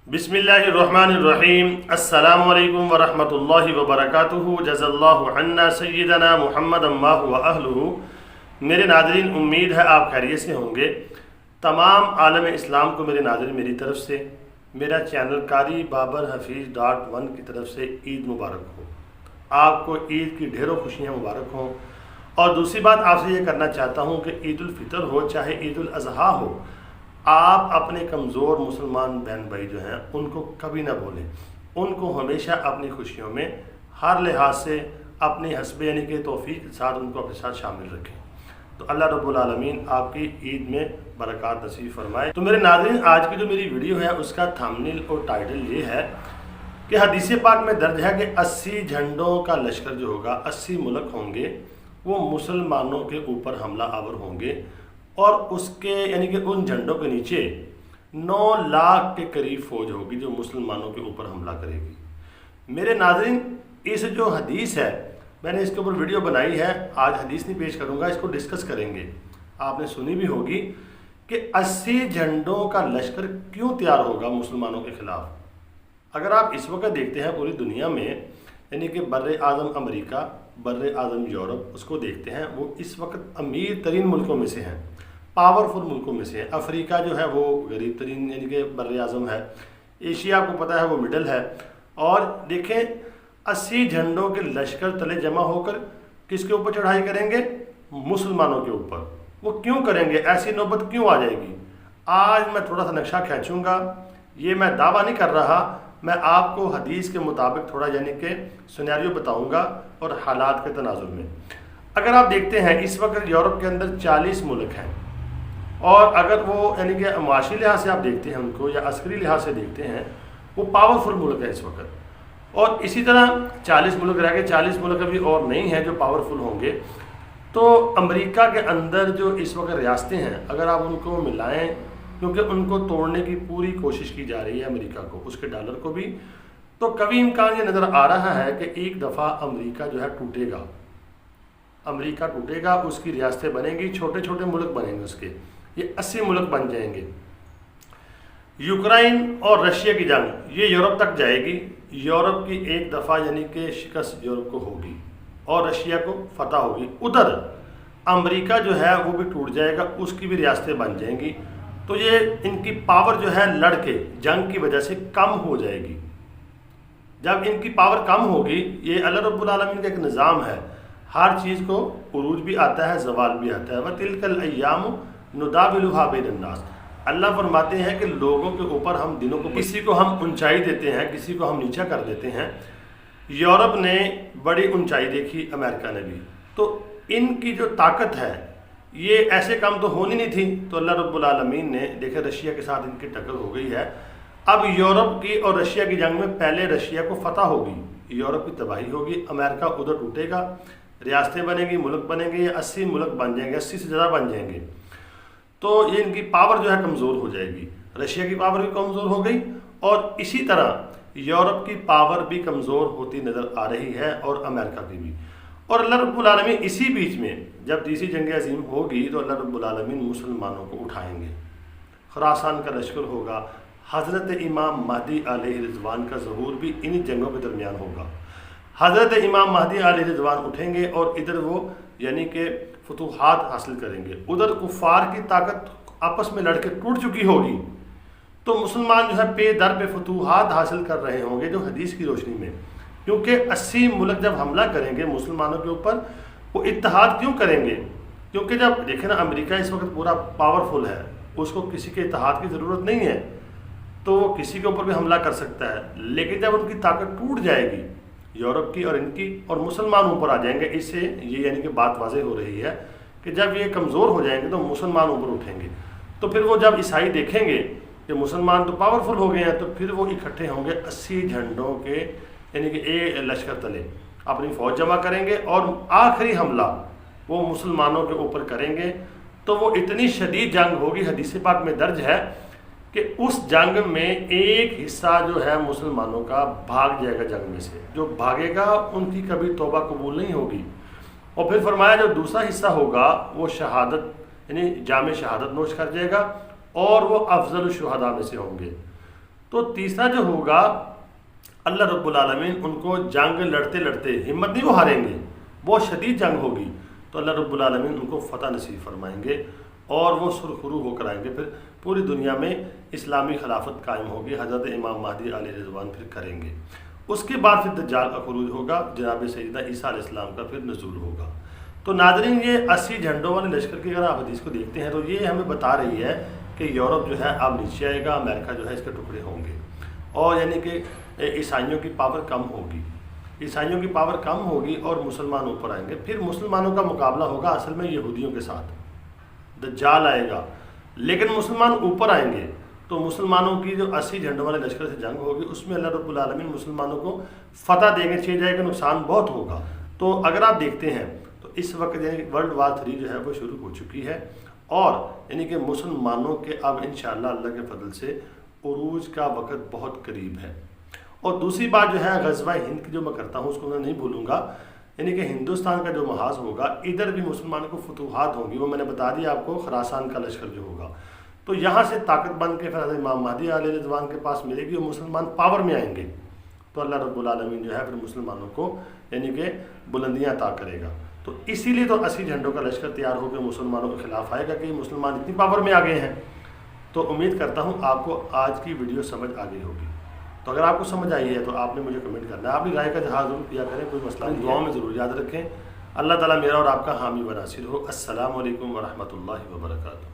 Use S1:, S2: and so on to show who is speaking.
S1: بسم اللہ الرحمن الرحیم۔ السلام علیکم ورحمۃ اللہ وبرکاتہ۔ جزا اللہ عنا سیدنا محمد ما هو اہلہ۔ میرے ناظرین، امید ہے آپ خیریت سے ہوں گے۔ تمام عالم اسلام کو میرے ناظرین میری طرف سے، میرا چینل قاری بابر حفیظ .1 کی طرف سے عید مبارک ہو۔ آپ کو عید کی ڈھیروں خوشیاں مبارک ہوں۔ اور دوسری بات آپ سے یہ کرنا چاہتا ہوں کہ عید الفطر ہو چاہے عید الاضحیٰ ہو، آپ اپنے کمزور مسلمان بہن بھائی جو ہیں ان کو کبھی نہ بھولیں، ان کو ہمیشہ اپنی خوشیوں میں ہر لحاظ سے اپنی حسب یعنی کہ توفیق کے ساتھ ان کو اپنے ساتھ شامل رکھیں۔ تو اللہ رب العالمین آپ کی عید میں برکات نصیب فرمائے۔ تو میرے ناظرین، آج کی جو میری ویڈیو ہے اس کا تھمبنیل اور ٹائٹل یہ ہے کہ حدیث پاک میں درج ہے کہ 80 جھنڈوں کا لشکر جو ہوگا، 80 ملک ہوں گے، وہ مسلمانوں کے اوپر حملہ آور ہوں گے، اور اس کے یعنی کہ ان جھنڈوں کے نیچے 9 لاکھ کے قریب فوج ہوگی جو مسلمانوں کے اوپر حملہ کرے گی۔ میرے ناظرین، اس جو حدیث ہے میں نے اس کے اوپر ویڈیو بنائی ہے، آج حدیث نہیں پیش کروں گا، اس کو ڈسکس کریں گے۔ آپ نے سنی بھی ہوگی کہ 80 جھنڈوں کا لشکر کیوں تیار ہوگا مسلمانوں کے خلاف۔ اگر آپ اس وقت دیکھتے ہیں پوری دنیا میں، یعنی کہ بر اعظم امریکہ، بر اعظم یورپ، اس کو دیکھتے ہیں، وہ اس وقت امیر ترین ملکوں میں سے ہیں، پاورفل ملکوں میں سے ہیں۔ افریقہ جو ہے وہ غریب ترین یعنی کہ بر اعظم ہے، ایشیا آپ کو پتہ ہے وہ مڈل ہے۔ اور دیکھیں 80 جھنڈوں کے لشکر تلے جمع ہو کر کس کے اوپر چڑھائی کریں گے؟ مسلمانوں کے اوپر۔ وہ کیوں کریں گے؟ ایسی نوبت کیوں آ جائے گی؟ آج میں تھوڑا سا نقشہ کھینچوں گا، یہ میں دعویٰ نہیں کر رہا، میں آپ کو حدیث کے مطابق تھوڑا یعنی کہ سیناریو بتاؤں گا اور حالات کے تناظر میں۔ اگر آپ دیکھتے ہیں اس وقت یورپ کے اندر 40 ملک ہیں، اور اگر وہ یعنی کہ معاشی لحاظ سے آپ دیکھتے ہیں ان کو یا عسکری لحاظ سے دیکھتے ہیں، وہ پاورفل ملک ہے اس وقت۔ اور اسی طرح 40 ملک رہ گئے، 40 ملک ابھی اور نہیں ہیں جو پاورفل ہوں گے۔ تو امریکہ کے اندر جو اس وقت ریاستیں ہیں، اگر آپ ان کو ملائیں، کیونکہ ان کو توڑنے کی پوری کوشش کی جا رہی ہے امریکہ کو، اس کے ڈالر کو بھی، تو کبھی امکان یہ نظر آ رہا ہے کہ ایک دفعہ امریکہ جو ہے ٹوٹے گا، امریکہ ٹوٹے گا، اس کی ریاستیں بنیں گی، چھوٹے چھوٹے ملک بنیں گے، اس کے یہ 80 ملک بن جائیں گے۔ یوکرائن اور رشیا کی جنگ یہ یورپ تک جائے گی، یورپ کی ایک دفعہ یعنی کہ شکست یورپ کو ہوگی اور رشیا کو فتح ہوگی۔ ادھر امریکہ جو ہے وہ بھی ٹوٹ جائے گا، اس کی بھی ریاستیں بن جائیں گی۔ تو یہ ان کی پاور جو ہے لڑ کے جنگ کی وجہ سے کم ہو جائے گی۔ جب ان کی پاور کم ہوگی، یہ اللہ رب العالمین کا ایک نظام ہے، ہر چیز کو عروج بھی آتا ہے، زوال بھی آتا ہے۔ وَتِلْكَ الْأَيَّامُ نُدَاوِلُهَا بَيْنَ النَّاسِ۔ اللہ فرماتے ہیں کہ لوگوں کے اوپر ہم دنوں کو، کسی کو ہم اونچائی دیتے ہیں، کسی کو ہم نیچا کر دیتے ہیں۔ یورپ نے بڑی اونچائی دیکھی، امریکہ نے بھی، تو ان کی جو طاقت ہے یہ ایسے کام تو ہونی نہیں تھی، تو اللہ رب العالمین نے دیکھے رشیا کے ساتھ ان کی ٹکر ہو گئی ہے۔ اب یورپ کی اور رشیا کی جنگ میں پہلے رشیا کو فتح ہوگی، یورپ کی تباہی ہوگی، امریکہ ادھر ٹوٹے گا، ریاستیں بنیں گی، ملک بنیں گے، یہ 80 ملک بن جائیں گے، 80 سے زیادہ بن جائیں گے۔ تو یہ ان کی پاور جو ہے کمزور ہو جائے گی، رشیا کی پاور بھی کمزور ہو گئی، اور اسی طرح یورپ کی پاور بھی کمزور ہوتی نظر آ رہی ہے، اور امریکہ کی بھی۔ اور اللہ رب العالمین اسی بیچ میں جب تیسری جنگ عظیم ہوگی تو اللہ رب العالمین مسلمانوں کو اٹھائیں گے، خراسان کا لشکر ہوگا، حضرت امام مہدی علیہ رضوان کا ظہور بھی انہی جنگوں کے درمیان ہوگا۔ حضرت امام مہدی علیہ رضوان اٹھیں گے اور ادھر وہ یعنی کہ فتوحات حاصل کریں گے، ادھر کفار کی طاقت آپس میں لڑ کے ٹوٹ چکی ہوگی، تو مسلمان جو ہے پے در پہ فتوحات حاصل کر رہے ہوں گے جو حدیث کی روشنی میں، کیونکہ 80 ملک جب حملہ کریں گے مسلمانوں کے اوپر، وہ اتحاد کیوں کریں گے؟ کیونکہ جب دیکھیں نا امریکہ اس وقت پورا پاورفل ہے، اس کو کسی کے اتحاد کی ضرورت نہیں ہے، تو وہ کسی کے اوپر بھی حملہ کر سکتا ہے، لیکن جب ان کی طاقت ٹوٹ جائے گی یورپ کی اور ان کی، اور مسلمان اوپر آ جائیں گے، اس سے یہ یعنی کہ بات واضح ہو رہی ہے کہ جب یہ کمزور ہو جائیں گے تو مسلمان اوپر اٹھیں گے۔ تو پھر وہ جب عیسائی دیکھیں گے کہ مسلمان تو پاورفل ہو گئے ہیں، تو پھر وہ اکٹھے ہوں گے 80 جھنڈوں کے یعنی کہ ایک لشکر تلے، اپنی فوج جمع کریں گے اور آخری حملہ وہ مسلمانوں کے اوپر کریں گے۔ تو وہ اتنی شدید جنگ ہوگی، حدیث پاک میں درج ہے کہ اس جنگ میں ایک حصہ جو ہے مسلمانوں کا بھاگ جائے گا، جنگ میں سے جو بھاگے گا ان کی کبھی توبہ قبول نہیں ہوگی۔ اور پھر فرمایا جو دوسرا حصہ ہوگا وہ شہادت یعنی جام شہادت نوش کر جائے گا، اور وہ افضل الشہداء میں سے ہوں گے۔ تو تیسرا جو ہوگا اللہ رب العالمین ان کو جنگ لڑتے لڑتے، ہمت نہیں وہ ہاریں گے، بہت شدید جنگ ہوگی تو اللہ رب العالمین ان کو فتح نصیب فرمائیں گے اور وہ سرخرو ہو کر آئیں گے، پھر پوری دنیا میں اسلامی خلافت قائم ہوگی، حضرت امام مہدی علیہ رضوان پھر کریں گے۔ اس کے بعد پھر دجال کا خروج ہوگا، جناب سیدنا عیسیٰ علیہ السلام کا پھر نزول ہوگا۔ تو ناظرین یہ 80 جھنڈوں والے لشکر کی اگر آپ حدیث کو دیکھتے ہیں تو یہ ہمیں بتا رہی ہے کہ یورپ جو ہے اب نیچے آئے گا، امریکہ جو ہے اس کے ٹکڑے ہوں گے، اور یعنی کہ عیسائیوں کی پاور کم ہوگی، عیسائیوں کی پاور کم ہوگی اور مسلمان اوپر آئیں گے۔ پھر مسلمانوں کا مقابلہ ہوگا اصل میں یہودیوں کے ساتھ، دجال آئے گا لیکن مسلمان اوپر آئیں گے، تو مسلمانوں کی جو 80 جھنڈوں والے لشکر سے جنگ ہوگی اس میں اللہ رب العالمین مسلمانوں کو فتح دیں گے، چھ جائے گا، نقصان بہت ہوگا۔ تو اگر آپ دیکھتے ہیں تو اس وقت یعنی ورلڈ وار 3 جو ہے وہ شروع ہو چکی ہے، اور یعنی کہ مسلمانوں کے اب انشاءاللہ اللہ کے فضل سے عروج کا وقت بہت قریب ہے۔ اور دوسری بات جو ہے غزوہ ہند کی جو میں کرتا ہوں اس کو میں نہیں بھولوں گا، یعنی کہ ہندوستان کا جو محاذ ہوگا ادھر بھی مسلمانوں کو فتوحات ہوں گی، وہ میں نے بتا دیا آپ کو، خراسان کا لشکر جو ہوگا، تو یہاں سے طاقت بن کے پھر حضرت امام مہدی علیہ رضوان کے پاس ملے گی اور مسلمان پاور میں آئیں گے، تو اللہ رب العالمین جو ہے پھر مسلمانوں کو یعنی کہ بلندیاں عطا کرے گا۔ تو اسی لیے تو 80 جھنڈوں کا لشکر تیار ہو کے مسلمانوں کے خلاف آئے گا کہ مسلمان اتنی پاور میں آ گئے ہیں۔ تو امید کرتا ہوں آپ کو آج کی ویڈیو سمجھ آ گئی ہوگی۔ تو اگر آپ کو سمجھ آئی ہے تو آپ نے مجھے کمنٹ کرنا ہے، آپ بھی رائے کا اظہار ضرور کیا کریں، کوئی مسئلہ نہیں، دعاؤں میں ضرور یاد رکھیں۔ اللہ تعالیٰ میرا اور آپ کا حامی و ناصر ہو۔ السلام علیکم ورحمۃ اللہ وبرکاتہ۔